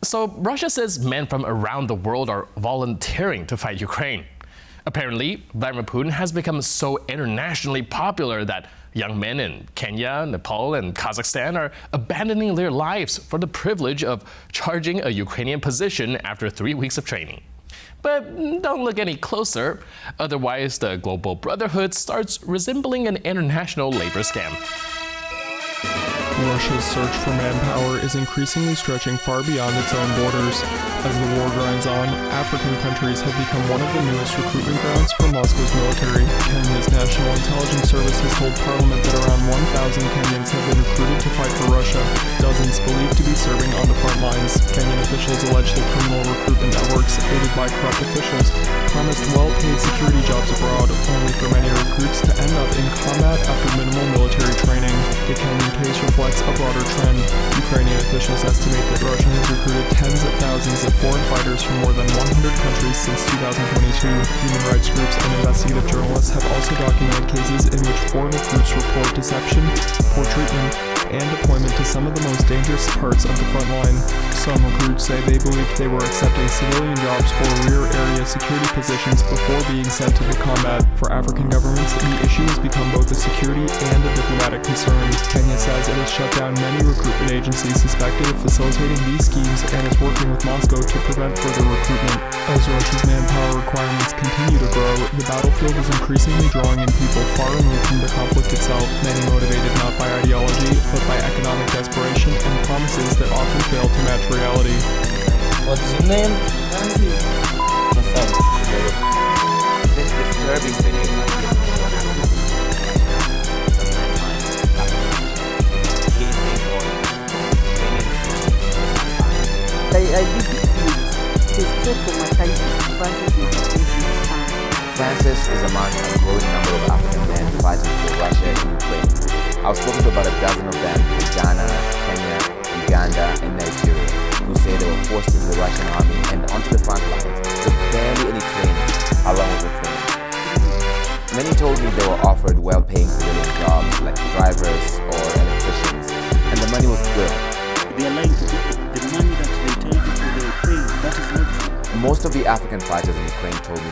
So Russia says men from around the world are volunteering to fight Ukraine. Apparently, Vladimir Putin has become so internationally popular that young men in Kenya, Nepal, and Kazakhstan are abandoning their lives for the privilege of charging a Ukrainian position after 3 weeks of training. But don't look any closer, otherwise the global brotherhood starts resembling an international labor scam. Russia's search for manpower is increasingly stretching far beyond its own borders. As the war grinds on, African countries have become one of the newest recruitment grounds for Moscow's military. Kenya's National Intelligence Service has told Parliament that around 1,000 Kenyans have been recruited to fight for Russia, dozens believed to be serving on the front lines. Kenyan officials allege that criminal recruitment networks, aided by corrupt officials, promised well-paid security jobs abroad, only for many recruits to end up in combat after minimal military training. The Kenyan case reflects a broader trend. Ukrainian officials estimate that Russia has recruited tens of thousands of foreign fighters from more than 100 countries since 2022. Human rights groups and investigative journalists have also documented cases in which foreign recruits report deception, poor treatment, and deployment to some of the most dangerous parts of the front line. Some recruits say they believed they were accepting civilian jobs or rear area security positions before being sent to the combat. For African governments, the issue has become both a security and a diplomatic concern. Kenya says it has shut down many recruitment agencies suspected of facilitating these schemes and is working with Moscow to prevent further recruitment. As Russia's manpower requirements continue to grow, the battlefield is increasingly drawing in people far removed from the conflict itself, many motivated not by ideology, but by economic desperation and promises that often fail to match reality. What's your name? This disturbing video I did this for my country. Francis is among a growing number of African men fighting for Russia and Ukraine. I've spoken to about a dozen of them from Ghana, Kenya, Uganda, and Nigeria, who say they were forced into the Russian army and onto the front lines with barely any training, along with the training. Many told me they were offered well-paying civilian jobs like drivers or electricians, and the money was good. They are lying to people. The money that they tell people they pay, that is not true. Most of the African fighters in Ukraine told me